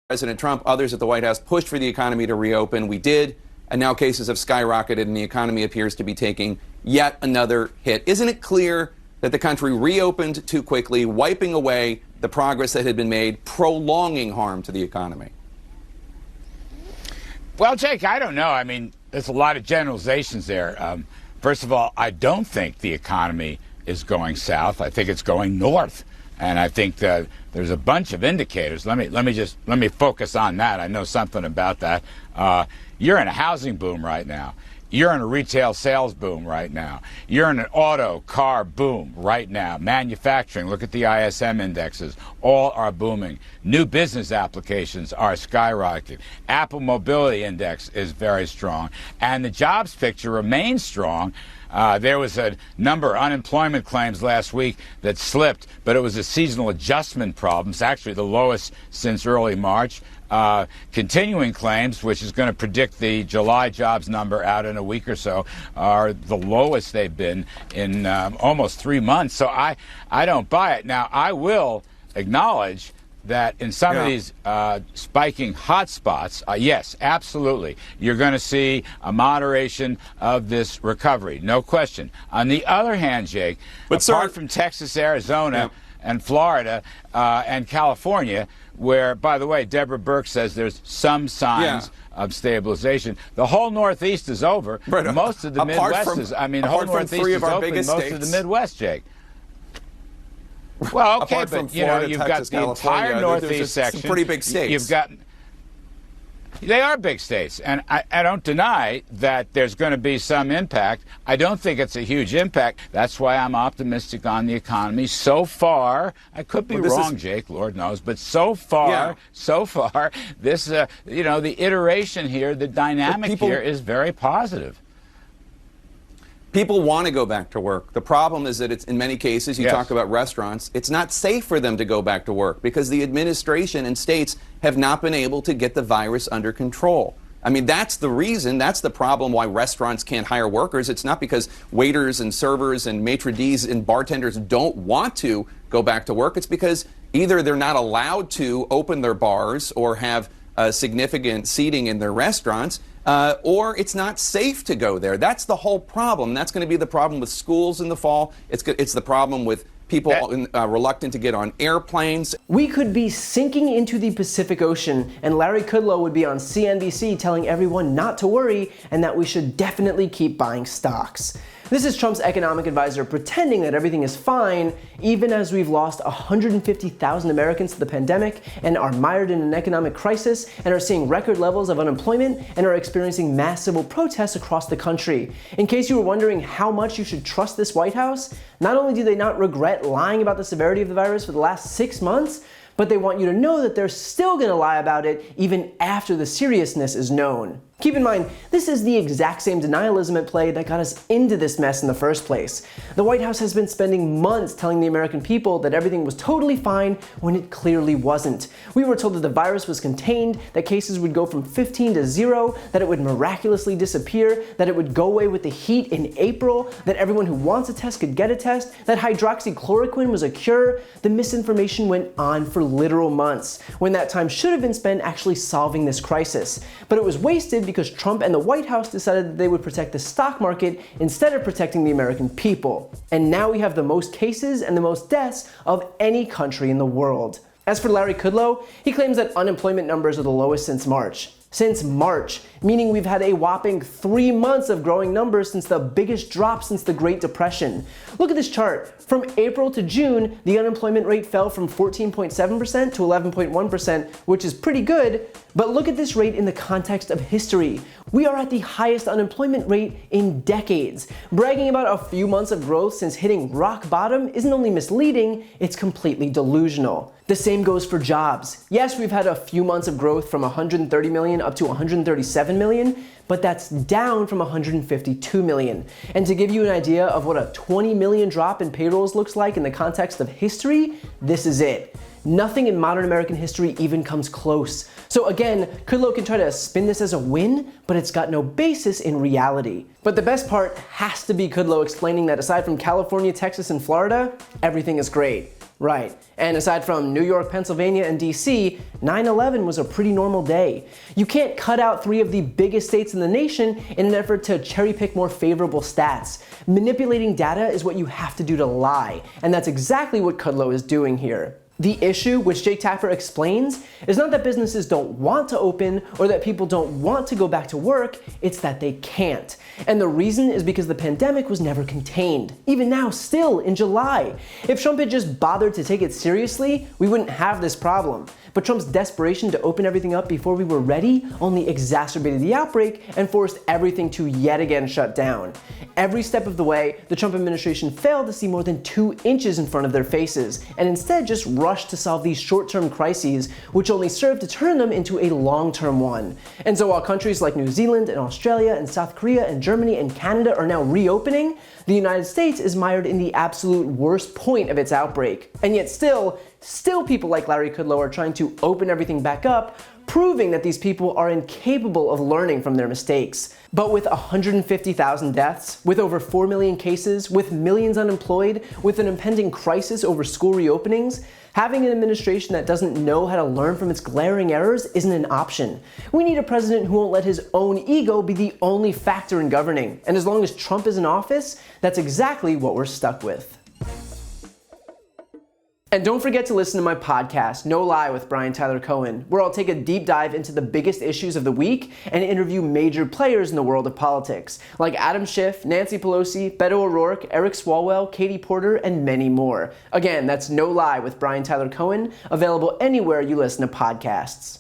President Trump, others at the White House pushed for the economy to reopen. We did, and now cases have skyrocketed and the economy appears to be taking yet another hit. Isn't it clear that the country reopened too quickly, wiping away the progress that had been made, prolonging harm to the economy? Well, Jake, I don't know. I mean, there's a lot of generalizations there. First of all, I don't think the economy is going south. I think it's going north. And I think that there's a bunch of indicators. Let me focus on that. I know something about that. You're in a housing boom right now. You're in a retail sales boom right now. You're in an auto car boom right now. Manufacturing, look at the ISM indexes, all are booming. New business applications are skyrocketing. Apple Mobility Index is very strong. And the jobs picture remains strong. There was a number of unemployment claims last week that slipped, but it was a seasonal adjustment problem. It's actually the lowest since early March. Continuing claims, which is going to predict the July jobs number out in a week or so, are the lowest they've been in almost 3 months. So I don't buy it. Now, I will acknowledge that in some of these spiking hot spots, yes, absolutely, you're going to see a moderation of this recovery, no question. On the other hand, Jake, apart from Texas, Arizona, and Florida and California, where, by the way, Deborah Burke says there's some signs of stabilization. The whole Northeast is over. Right. Most of the Midwest is, I mean, the whole Northeast is open, most of the Midwest, Jake. Well, okay, but, you know, you've got the entire Northeast section. Some pretty big states. You've got... They are big states, and I don't deny that there's going to be some impact. I don't think it's a huge impact. That's why I'm optimistic on the economy. So far, I could be wrong, Jake, Lord knows, but so far, this, you know, the iteration here, the dynamic here is very positive. People want to go back to work. The problem is that it's, in many cases, you talk about restaurants, it's not safe for them to go back to work because the administration and states have not been able to get the virus under control. I mean, that's the reason, that's the problem why restaurants can't hire workers. It's not because waiters and servers and maitre d's and bartenders don't want to go back to work. It's because either they're not allowed to open their bars or have significant seating in their restaurants, or it's not safe to go there. That's the whole problem. That's going to be the problem with schools in the fall. It's the problem with people reluctant to get on airplanes. We could be sinking into the Pacific Ocean, and Larry Kudlow would be on CNBC telling everyone not to worry and that we should definitely keep buying stocks. This is Trump's economic advisor pretending that everything is fine, even as we've lost 150,000 Americans to the pandemic and are mired in an economic crisis and are seeing record levels of unemployment and are experiencing mass civil protests across the country. In case you were wondering how much you should trust this White House, not only do they not regret lying about the severity of the virus for the last 6 months, but they want you to know that they're still going to lie about it even after the seriousness is known. Keep in mind, this is the exact same denialism at play that got us into this mess in the first place. The White House has been spending months telling the American people that everything was totally fine when it clearly wasn't. We were told that the virus was contained, that cases would go from 15 to 0, that it would miraculously disappear, that it would go away with the heat in April, that everyone who wants a test could get a test, that hydroxychloroquine was a cure. The misinformation went on for literal months, when that time should have been spent actually solving this crisis. But it was wasted because Trump and the White House decided that they would protect the stock market instead of protecting the American people. And now we have the most cases and the most deaths of any country in the world. As for Larry Kudlow, he claims that unemployment numbers are the lowest since March. Since March, meaning we've had a whopping 3 months of growing numbers since the biggest drop since the Great Depression. Look at this chart. From April to June, the unemployment rate fell from 14.7% to 11.1%, which is pretty good, but look at this rate in the context of history. We are at the highest unemployment rate in decades. Bragging about a few months of growth since hitting rock bottom isn't only misleading, it's completely delusional. The same goes for jobs. Yes, we've had a few months of growth from 130 million up to 137 million, but that's down from 152 million. And to give you an idea of what a 20 million drop in payrolls looks like in the context of history, this is it. Nothing in modern American history even comes close. So again, Kudlow can try to spin this as a win, but it's got no basis in reality. But the best part has to be Kudlow explaining that aside from California, Texas, and Florida, everything is great. Right. And aside from New York, Pennsylvania, and DC, 9/11 was a pretty normal day. You can't cut out 3 of the biggest states in the nation in an effort to cherry pick more favorable stats. Manipulating data is what you have to do to lie, and that's exactly what Kudlow is doing here. The issue, which Jake Tapper explains, is not that businesses don't want to open or that people don't want to go back to work, it's that they can't. And the reason is because the pandemic was never contained. Even now, still in July. If Trump had just bothered to take it seriously, we wouldn't have this problem. But Trump's desperation to open everything up before we were ready only exacerbated the outbreak and forced everything to yet again shut down. Every step of the way, the Trump administration failed to see more than 2 inches in front of their faces, and instead just rushed to solve these short-term crises, which only served to turn them into a long-term one. And so while countries like New Zealand and Australia and South Korea and Germany and Canada are now reopening, the United States is mired in the absolute worst point of its outbreak. And yet still people like Larry Kudlow are trying to open everything back up, proving that these people are incapable of learning from their mistakes. But with 150,000 deaths, with over 4 million cases, with millions unemployed, with an impending crisis over school reopenings, having an administration that doesn't know how to learn from its glaring errors isn't an option. We need a president who won't let his own ego be the only factor in governing. And as long as Trump is in office, that's exactly what we're stuck with. And don't forget to listen to my podcast, No Lie with Brian Tyler Cohen, where I'll take a deep dive into the biggest issues of the week and interview major players in the world of politics, like Adam Schiff, Nancy Pelosi, Beto O'Rourke, Eric Swalwell, Katie Porter, and many more. Again, that's No Lie with Brian Tyler Cohen, available anywhere you listen to podcasts.